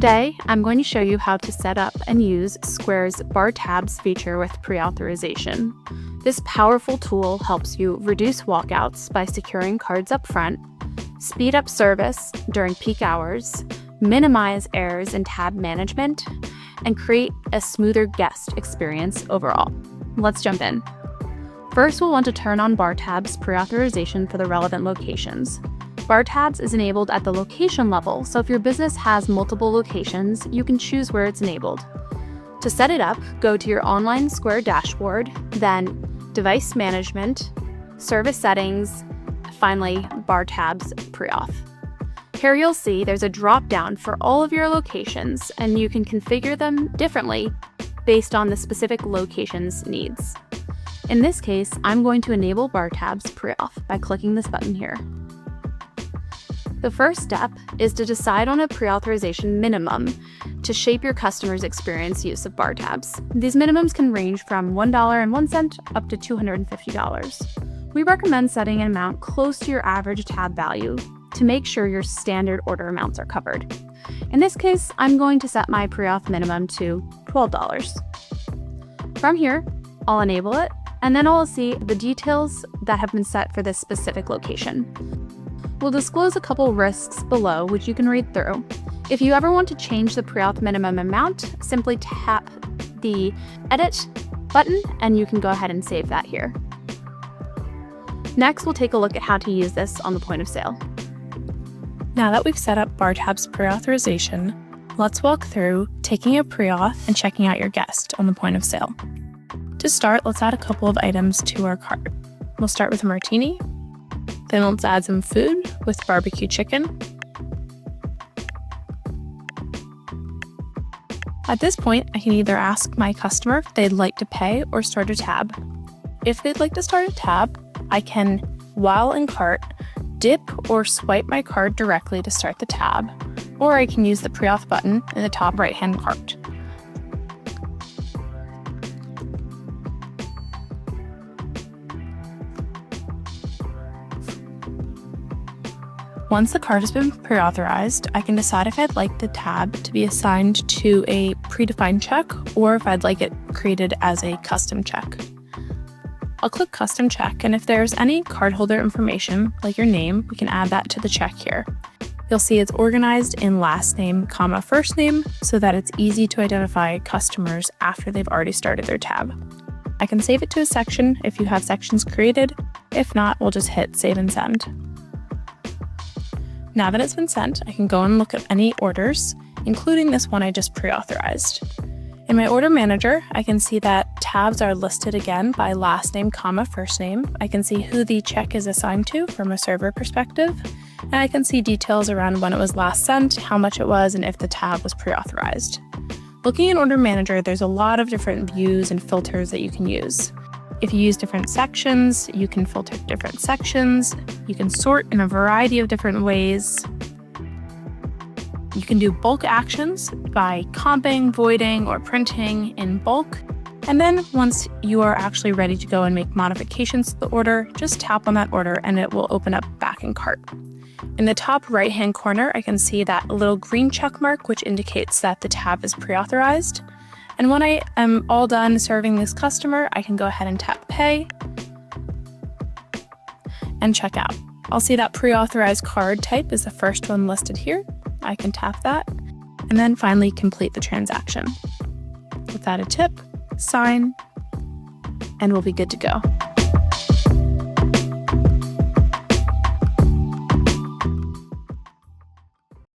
Today, I'm going to show you how to set up and use Square's Bar Tabs feature with pre-authorization. This powerful tool helps you reduce walkouts by securing cards up front, speed up service during peak hours, minimize errors in tab management, and create a smoother guest experience overall. Let's jump in. First, we'll want to turn on Bar Tabs pre-authorization for the relevant locations. Bar Tabs is enabled at the location level, so if your business has multiple locations, you can choose where it's enabled. To set it up, go to your online Square dashboard, then Device Management, Service Settings, finally Bar Tabs Pre-auth. Here you'll see there's a drop-down for all of your locations, and you can configure them differently based on the specific location's needs. In this case, I'm going to enable Bar Tabs Pre-auth by clicking this button here. The first step is to decide on a pre-authorization minimum to shape your customer's experience use of Bar Tabs. These minimums can range from $1.01 up to $250. We recommend setting an amount close to your average tab value to make sure your standard order amounts are covered. In this case, I'm going to set my pre-auth minimum to $12. From here, I'll enable it, and then I'll see the details that have been set for this specific location. We'll disclose a couple risks below, which you can read through. If you ever want to change the pre-auth minimum amount, simply tap the Edit button, and you can go ahead and save that here. Next, we'll take a look at how to use this on the point of sale. Now that we've set up Bar Tabs pre-authorization, let's walk through taking a pre-auth and checking out your guest on the point of sale. To start, let's add a couple of items to our cart. We'll start with a martini, then let's add some food with barbecue chicken. At this point, I can either ask my customer if they'd like to pay or start a tab. If they'd like to start a tab, I can, while in cart, dip or swipe my card directly to start the tab, or I can use the pre-auth button in the top right-hand cart. Once the card has been pre-authorized, I can decide if I'd like the tab to be assigned to a predefined check or if I'd like it created as a custom check. I'll click Custom Check, and if there's any cardholder information, like your name, we can add that to the check here. You'll see it's organized in last name, comma, first name, so that it's easy to identify customers after they've already started their tab. I can save it to a section if you have sections created. If not, we'll just hit Save and Send. Now that it's been sent, I can go and look at any orders, including this one I just pre-authorized. In my order manager, I can see that tabs are listed again by last name, comma, first name. I can see who the check is assigned to from a server perspective, and I can see details around when it was last sent, how much it was, and if the tab was pre-authorized. Looking in order manager, there's a lot of different views and filters that you can use. If you use different sections, you can filter different sections. You can sort in a variety of different ways. You can do bulk actions by comping, voiding, or printing in bulk. And then once you are actually ready to go and make modifications to the order, just tap on that order and it will open up back in cart. In the top right-hand corner, I can see that little green check mark, which indicates that the tab is pre-authorized. And when I am all done serving this customer, I can go ahead and tap Pay and check out. I'll see that pre-authorized card type is the first one listed here. I can tap that and then finally complete the transaction. Without a tip, sign, and we'll be good to go.